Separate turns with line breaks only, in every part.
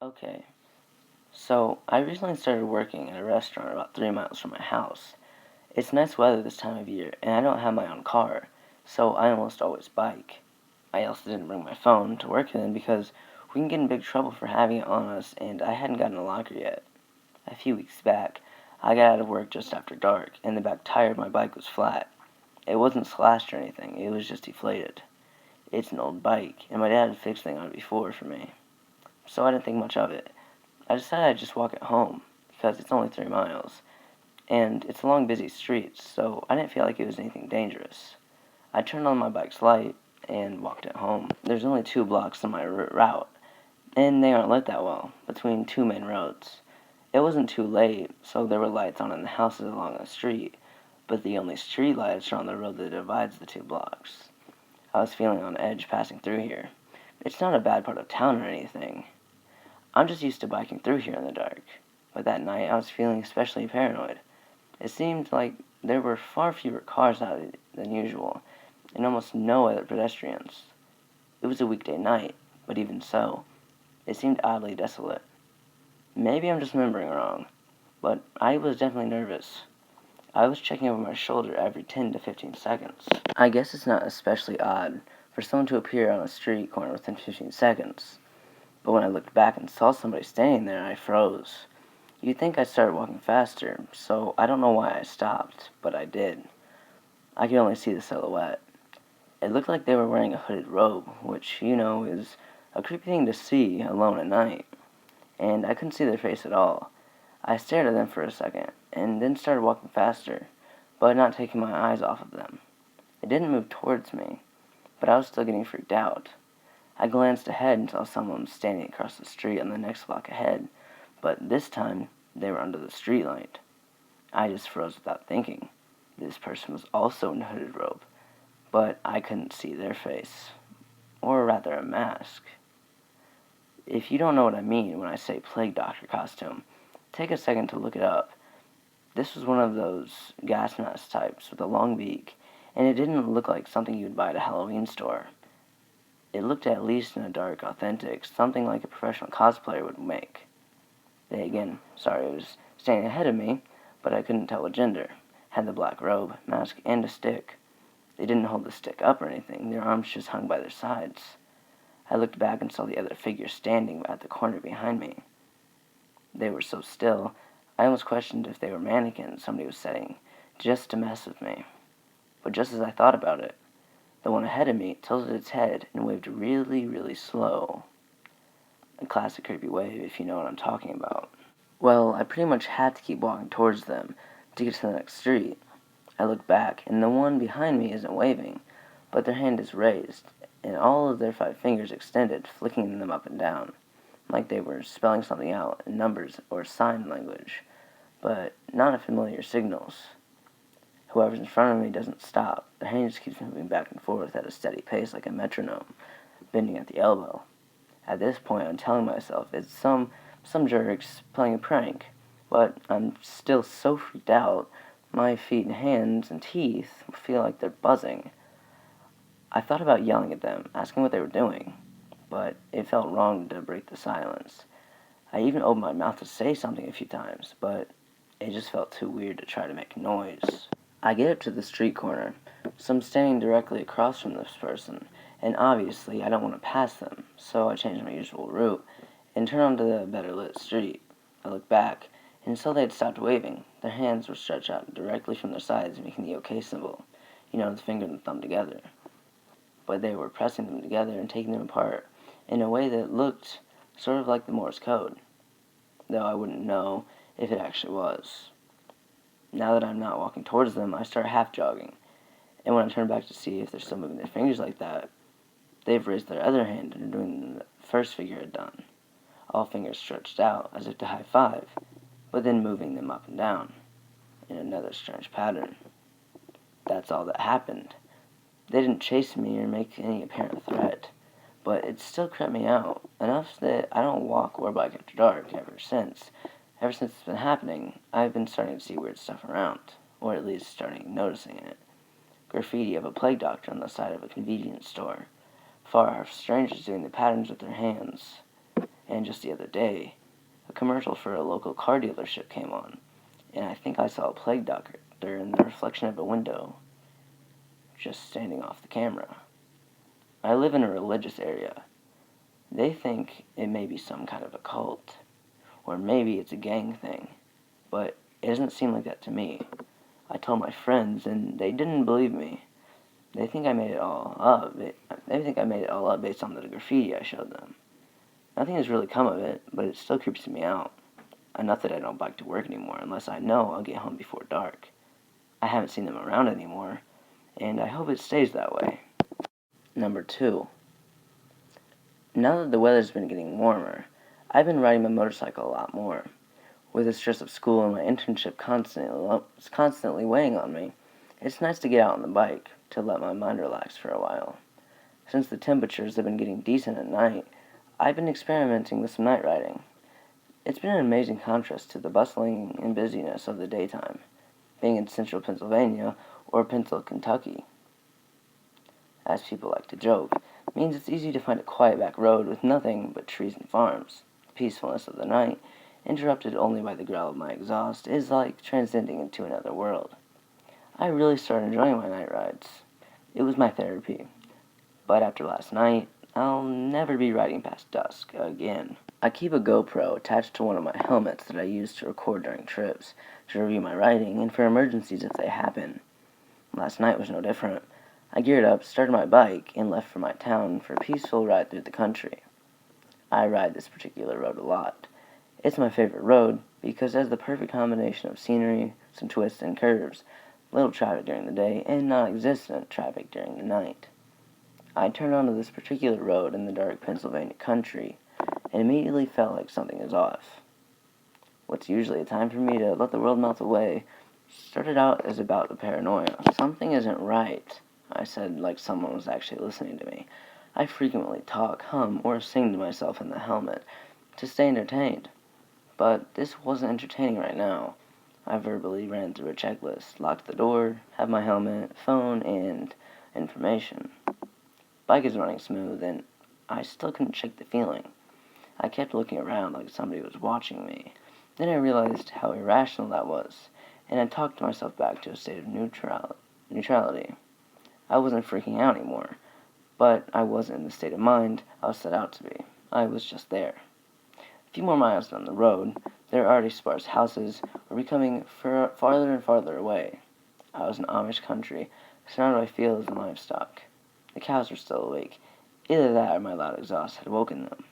Okay, so I recently started working at a restaurant about 3 miles from my house. It's nice weather this time of year, and I don't have my own car, so I almost always bike. I also didn't bring my phone to work then because we can get in big trouble for having it on us, and I hadn't gotten a locker yet. A few weeks back, I got out of work just after dark, and the back tire of my bike was flat. It wasn't slashed or anything, it was just deflated. It's an old bike, and my dad had fixed things on it before for me, so I didn't think much of it. I decided I'd just walk it home, because it's only 3 miles, and it's along busy streets, so I didn't feel like it was anything dangerous. I turned on my bike's light and walked it home. There's only 2 blocks on my route, and they aren't lit that well, between two main roads. It wasn't too late, so there were lights on in the houses along the street, but the only street lights are on the road that divides the 2 blocks. I was feeling on edge passing through here. It's not a bad part of town or anything. I'm just used to biking through here in the dark, but that night I was feeling especially paranoid. It seemed like there were far fewer cars out than usual, and almost no other pedestrians. It was a weekday night, but even so, it seemed oddly desolate. Maybe I'm just remembering wrong, but I was definitely nervous. I was checking over my shoulder every 10 to 15 seconds. I guess it's not especially odd for someone to appear on a street corner within 15 seconds, but when I looked back and saw somebody standing there, I froze. You'd think I'd started walking faster, so I don't know why I stopped, but I did. I could only see the silhouette. It looked like they were wearing a hooded robe, which, is a creepy thing to see alone at night, and I couldn't see their face at all. I stared at them for a second, and then started walking faster, but not taking my eyes off of them. They didn't move towards me, but I was still getting freaked out. I glanced ahead and saw someone standing across the street on the next block ahead, but this time they were under the streetlight. I just froze without thinking. This person was also in a hooded robe, but I couldn't see their face, or rather a mask. If you don't know what I mean when I say plague doctor costume, take a second to look it up. This was one of those gas mask types with a long beak, and it didn't look like something you'd buy at a Halloween store. It looked at least in a dark, authentic, something like a professional cosplayer would make. It was standing ahead of me, but I couldn't tell what gender. Had the black robe, mask, and a stick. They didn't hold the stick up or anything, their arms just hung by their sides. I looked back and saw the other figure standing at the corner behind me. They were so still, I almost questioned if they were mannequins somebody was setting, just to mess with me. But just as I thought about it, the one ahead of me tilted its head and waved really, really slow. A classic creepy wave, if you know what I'm talking about. Well, I pretty much had to keep walking towards them to get to the next street. I look back, and the one behind me isn't waving, but their hand is raised, and all of their 5 fingers extended, flicking them up and down, like they were spelling something out in numbers or sign language, but not a familiar signals. Whoever's in front of me doesn't stop. Their hand just keeps moving back and forth at a steady pace like a metronome, bending at the elbow. At this point, I'm telling myself it's some jerks playing a prank, but I'm still so freaked out, my feet and hands and teeth feel like they're buzzing. I thought about yelling at them, asking what they were doing, but it felt wrong to break the silence. I even opened my mouth to say something a few times, but it just felt too weird to try to make noise. I get up to the street corner, so I'm standing directly across from this person, and obviously I don't want to pass them, so I change my usual route and turn onto the better lit street. I look back, and saw they had stopped waving. Their hands were stretched out directly from their sides, making the OK symbol, the finger and the thumb together. But they were pressing them together and taking them apart in a way that looked sort of like the Morse code, though I wouldn't know if it actually was. Now that I'm not walking towards them, I start half jogging, and when I turn back to see if they're still moving their fingers like that, they've raised their other hand and are doing the first figure had done, all fingers stretched out as if to high five, but then moving them up and down in another strange pattern. That's all that happened. They didn't chase me or make any apparent threat, but it still crept me out, enough that I don't walk or bike after dark ever since. Ever since it's been happening, I've been starting to see weird stuff around, or at least starting noticing it. Graffiti of a plague doctor on the side of a convenience store. Far-off strangers doing the patterns with their hands. And just the other day, a commercial for a local car dealership came on, and I think I saw a plague doctor in the reflection of a window, just standing off the camera. I live in a religious area. They think it may be some kind of a cult, or maybe it's a gang thing, but it doesn't seem like that to me. I told my friends, and they didn't believe me. They think I made it all up. They think I made it all up based on the graffiti I showed them. Nothing has really come of it, but it still creeps me out. Enough that I don't bike to work anymore unless I know I'll get home before dark. I haven't seen them around anymore, and I hope it stays that way. Number 2. Now that the weather's been getting warmer, I've been riding my motorcycle a lot more. With the stress of school and my internship constantly weighing on me, it's nice to get out on the bike to let my mind relax for a while. Since the temperatures have been getting decent at night, I've been experimenting with some night riding. It's been an amazing contrast to the bustling and busyness of the daytime, being in central Pennsylvania or Pennsylvania, Kentucky. As people like to joke, means it's easy to find a quiet back road with nothing but trees and farms. The peacefulness of the night, interrupted only by the growl of my exhaust, is like transcending into another world. I really started enjoying my night rides. It was my therapy. But after last night, I'll never be riding past dusk again. I keep a GoPro attached to one of my helmets that I use to record during trips, to review my riding, and for emergencies if they happen. Last night was no different. I geared up, started my bike, and left for my town for a peaceful ride through the country. I ride this particular road a lot. It's my favorite road because it has the perfect combination of scenery, some twists and curves, little traffic during the day, and non-existent traffic during the night. I turned onto this particular road in the dark Pennsylvania country, and immediately felt like something is off. What's usually a time for me to let the world melt away started out as about the paranoia. Something isn't right, I said like someone was actually listening to me. I frequently talk, hum, or sing to myself in the helmet to stay entertained. But this wasn't entertaining right now. I verbally ran through a checklist, locked the door, had my helmet, phone, and information. Bike is running smooth, and I still couldn't shake the feeling. I kept looking around like somebody was watching me. Then I realized how irrational that was, and I talked myself back to a state of neutrality. I wasn't freaking out anymore, but I wasn't in the state of mind I was set out to be. I was just there. A few more miles down the road, there are already sparse houses were becoming farther and farther away. I was in Amish country, surrounded by fields and livestock. The cows were still awake. Either that or my loud exhaust had woken them.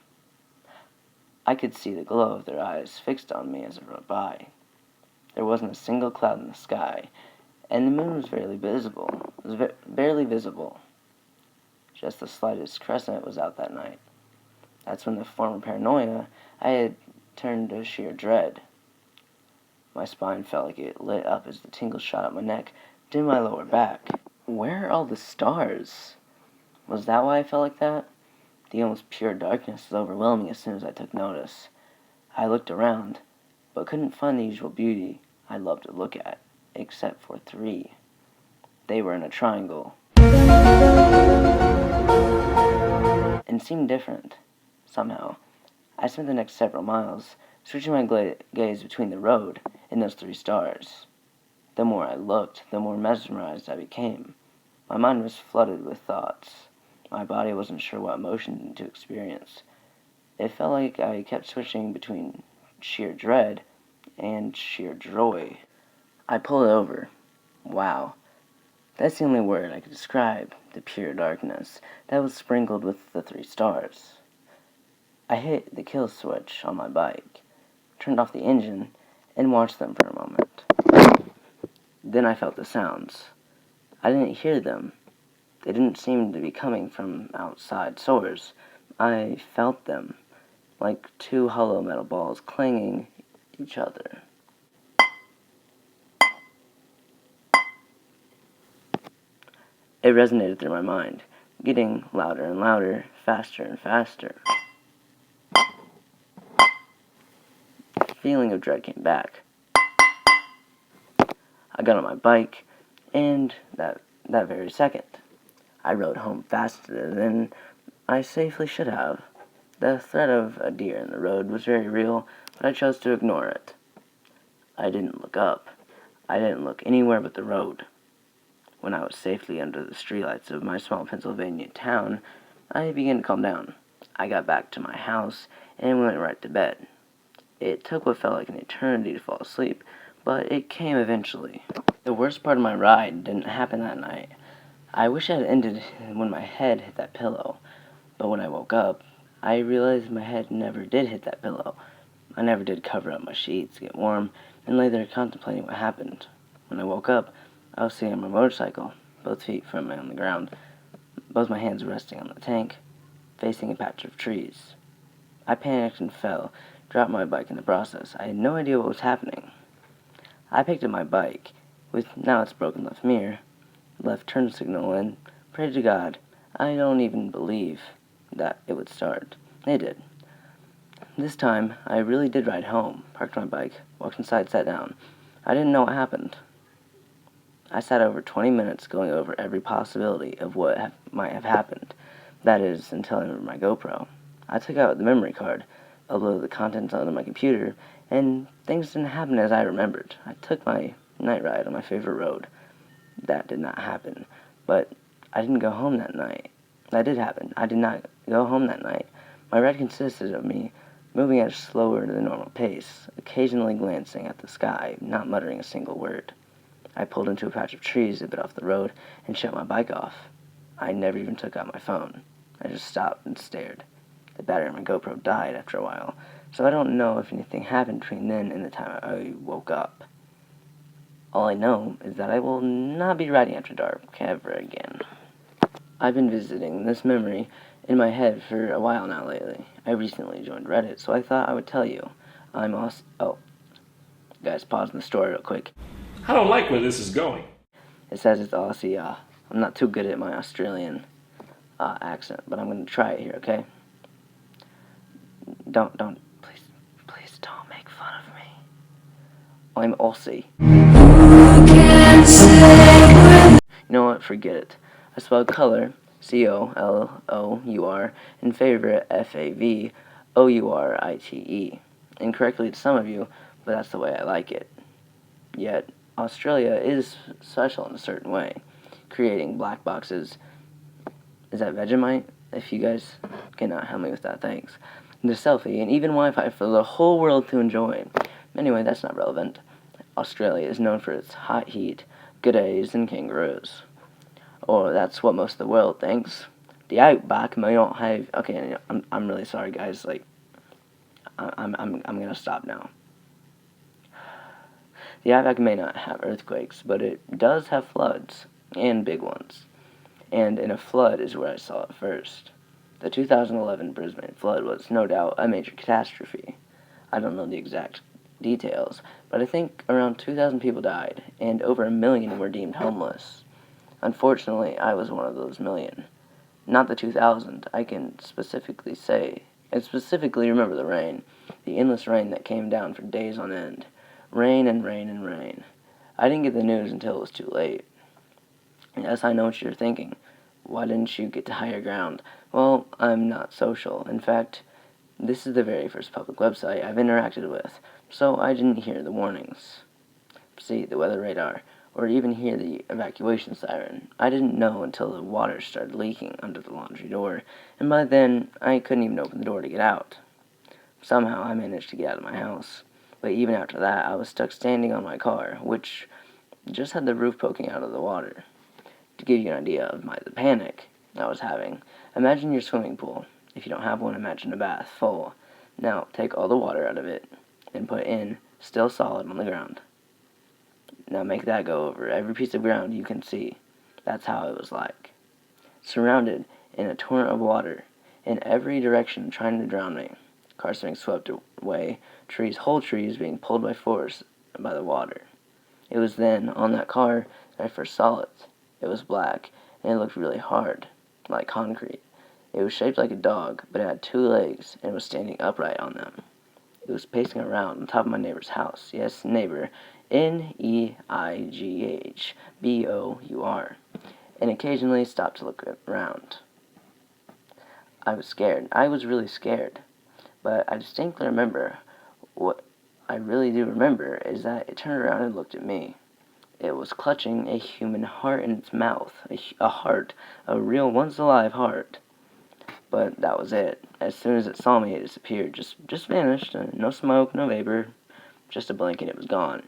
I could see the glow of their eyes fixed on me as I rode by. There wasn't a single cloud in the sky, and the moon was barely visible. Just the slightest crescent was out that night. That's when the former paranoia I had turned to sheer dread. My spine felt like it lit up as the tingles shot up my neck to my lower back. Where are all the stars? Was that why I felt like that? The almost pure darkness was overwhelming as soon as I took notice. I looked around, but couldn't find the usual beauty I love to look at, except for 3. They were in a triangle, and seemed different, somehow. I spent the next several miles switching my gaze between the road and those 3 stars. The more I looked, the more mesmerized I became. My mind was flooded with thoughts. My body wasn't sure what emotion to experience. It felt like I kept switching between sheer dread and sheer joy. I pulled over. Wow. That's the only word I could describe the pure darkness that was sprinkled with the 3 stars. I hit the kill switch on my bike, turned off the engine, and watched them for a moment. Then I felt the sounds. I didn't hear them. They didn't seem to be coming from outside source. I felt them, like 2 hollow metal balls clanging each other. It resonated through my mind, getting louder and louder, faster and faster. The feeling of dread came back. I got on my bike, and that very second, I rode home faster than I safely should have. The threat of a deer in the road was very real, but I chose to ignore it. I didn't look up. I didn't look anywhere but the road. When I was safely under the streetlights of my small Pennsylvania town, I began to calm down. I got back to my house and went right to bed. It took what felt like an eternity to fall asleep, but it came eventually. The worst part of my ride didn't happen that night. I wish it had ended when my head hit that pillow, but when I woke up, I realized my head never did hit that pillow. I never did cover up my sheets, get warm, and lay there contemplating what happened. When I woke up, I was sitting on my motorcycle, both feet firmly on the ground, both my hands resting on the tank, facing a patch of trees. I panicked and fell, dropped my bike in the process. I had no idea what was happening. I picked up my bike, with now its broken left mirror, left turn signal, and prayed to God. I don't even believe that it would start. It did. This time, I really did ride home, parked my bike, walked inside, sat down. I didn't know what happened. I sat over 20 minutes going over every possibility of what might have happened. That is, until I remembered my GoPro. I took out the memory card, uploaded the contents onto my computer, and things didn't happen as I remembered. I took my night ride on my favorite road. That did not happen. But I didn't go home that night. That did happen. I did not go home that night. My ride consisted of me moving at a slower than normal pace, occasionally glancing at the sky, not muttering a single word. I pulled into a patch of trees a bit off the road and shut my bike off. I never even took out my phone. I just stopped and stared. The battery on my GoPro died after a while, so I don't know if anything happened between then and the time I woke up. All I know is that I will not be riding after dark ever again. I've been visiting this memory in my head for a while now lately. I recently joined Reddit, so I thought I would tell you. Guys, pause the story real quick.
I don't like where this is going.
It says it's Aussie. I'm not too good at my Australian accent, but I'm going to try it here, okay? Please don't make fun of me. I'm Aussie. You know what? Forget it. I spelled color, C-O-L-O-U-R, and favorite, F-A-V-O-U-R-I-T-E. Incorrectly to some of you, but that's the way I like it. Yet, Australia is special in a certain way, creating black boxes. Is that Vegemite? If you guys cannot help me with that, thanks. The selfie, and even Wi-Fi for the whole world to enjoy. Anyway, that's not relevant. Australia is known for its hot heat, g'days, and kangaroos. Or that's what most of the world thinks. The outback may not have... Okay, I'm really sorry, guys. Like, I'm gonna stop now. The outback may not have earthquakes, but it does have floods, and big ones. And in a flood is where I saw it first. The 2011 Brisbane flood was, no doubt, a major catastrophe. I don't know the exact details, but I think around 2,000 people died, and over 1 million were deemed homeless. Unfortunately, I was one of those million. Not the 2,000, I can specifically say. I specifically remember the rain. The endless rain that came down for days on end. Rain and rain and rain. I didn't get the news until it was too late. Yes, I know what you're thinking. Why didn't you get to higher ground? Well, I'm not social. In fact, this is the very first public website I've interacted with, so I didn't hear the warnings, see the weather radar, or even hear the evacuation siren. I didn't know until the water started leaking under the laundry door, and by then, I couldn't even open the door to get out. Somehow, I managed to get out of my house, but even after that, I was stuck standing on my car, which just had the roof poking out of the water. To give you an idea of the panic I was having, imagine your swimming pool. If you don't have one, imagine a bath full. Now, take all the water out of it and put in, still solid on the ground. Now make that go over every piece of ground you can see. That's how it was like. Surrounded in a torrent of water, in every direction trying to drown me. Cars being swept away, whole trees being pulled by force by the water. It was then, on that car, that I first saw it. It was black, and it looked really hard, like concrete. It was shaped like a dog, but it had 2 legs, and was standing upright on them. It was pacing around on top of my neighbor's house. Yes, neighbor, N-E-I-G-H-B-O-U-R, and occasionally stopped to look around. I was scared. I was really scared. But I distinctly remember, what I really do remember is that it turned around and looked at me. It was clutching a human heart in its mouth. A heart. A real once-alive heart. But that was it. As soon as it saw me, it disappeared. Just vanished. No smoke, no vapor. Just a blink and it was gone.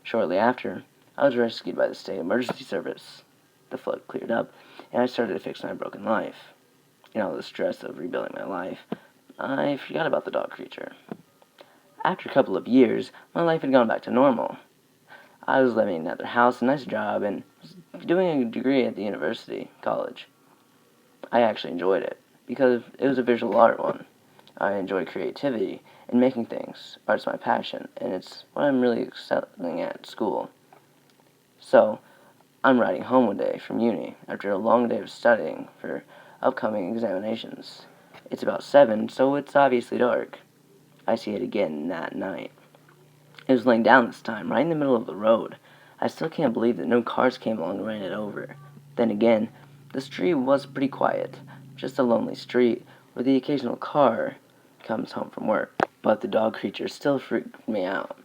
Shortly after, I was rescued by the state emergency service. The flood cleared up, and I started to fix my broken life. In all the stress of rebuilding my life, I forgot about the dog creature. After a couple of years, my life had gone back to normal. I was living in another house, a nice job, and was doing a degree at the university, college. I actually enjoyed it, because it was a visual art one. I enjoy creativity and making things. Art's my passion, and it's what I'm really excelling at school. So, I'm riding home one day from uni after a long day of studying for upcoming examinations. It's about 7, so it's obviously dark. I see it again that night. It was laying down this time, right in the middle of the road. I still can't believe that no cars came along and ran it over. Then again, the street was pretty quiet. Just a lonely street where the occasional car comes home from work. But the dog creature still freaked me out.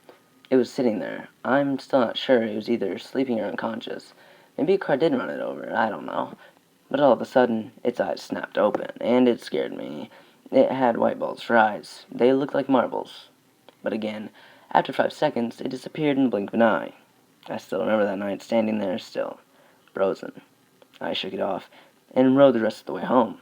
It was sitting there. I'm still not sure. It was either sleeping or unconscious. Maybe a car did run it over. I don't know. But all of a sudden, its eyes snapped open, and it scared me. It had white balls for eyes. They looked like marbles. But again, after 5 seconds, it disappeared in the blink of an eye. I still remember that night standing there still, frozen. I shook it off and rode the rest of the way home.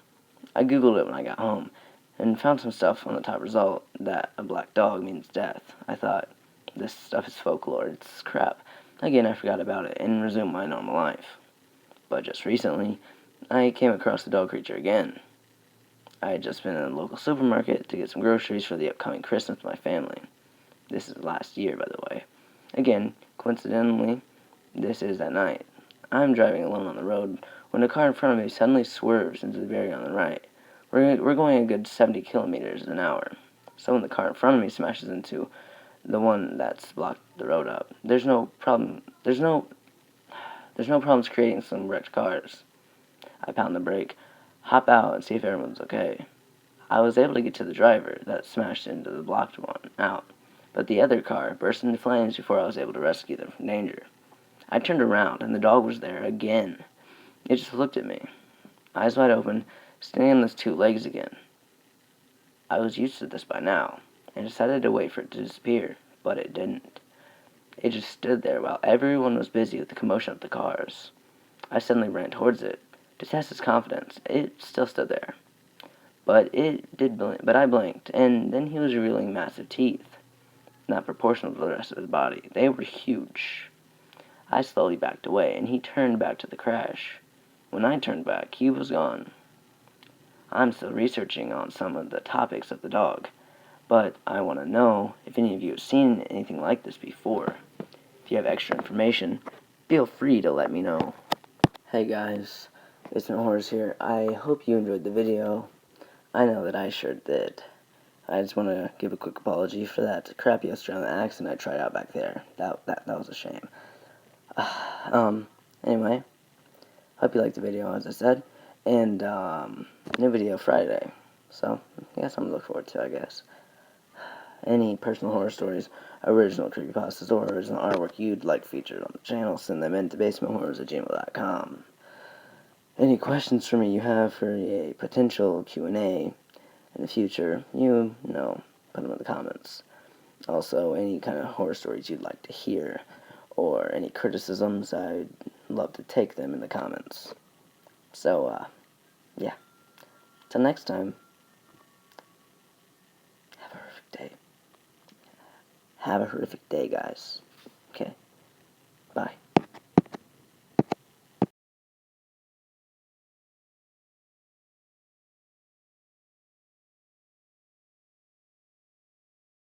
I googled it when I got home and found some stuff on the top result that a black dog means death. I thought, this stuff is folklore, it's crap. Again, I forgot about it and resumed my normal life. But just recently, I came across the dog creature again. I had just been in a local supermarket to get some groceries for the upcoming Christmas with my family. This is last year, by the way. Again, coincidentally, this is that night. I'm driving alone on the road when a car in front of me suddenly swerves into the barrier on the right. We're going a good 70 kilometers an hour. So when the car in front of me smashes into the one that's blocked the road up, there's no problems creating some wrecked cars. I pound the brake, hop out, and see if everyone's okay. I was able to get to the driver that smashed into the blocked one out, but the other car burst into flames before I was able to rescue them from danger. I turned around, and the dog was there again. It just looked at me, eyes wide open, standing on its 2 legs again. I was used to this by now, and decided to wait for it to disappear, but it didn't. It just stood there while everyone was busy with the commotion of the cars. I suddenly ran towards it, to test its confidence. It still stood there. But I blinked, and then he was revealing massive teeth, not proportional to the rest of his body. They were huge. I slowly backed away, and he turned back to the crash. When I turned back, he was gone. I'm still researching on some of the topics of the dog, but I want to know if any of you have seen anything like this before. If you have extra information, feel free to let me know. Hey guys, it's Horace here. I hope you enjoyed the video. I know that I sure did. I just want to give a quick apology for that crappy Australian accent I tried out back there. That was a shame. Anyway, hope you liked the video, as I said, and new video Friday. So, yeah, something to look forward to, I guess. Any personal horror stories, original creepypastas, or original artwork you'd like featured on the channel, send them in to basementhorrors@gmail.com. Any questions for me you have for a potential Q&A in the future, put them in the comments. Also, any kind of horror stories you'd like to hear, or any criticisms, I'd love to take them in the comments. So, yeah. Till next time, have a horrific day. Have a horrific day, guys.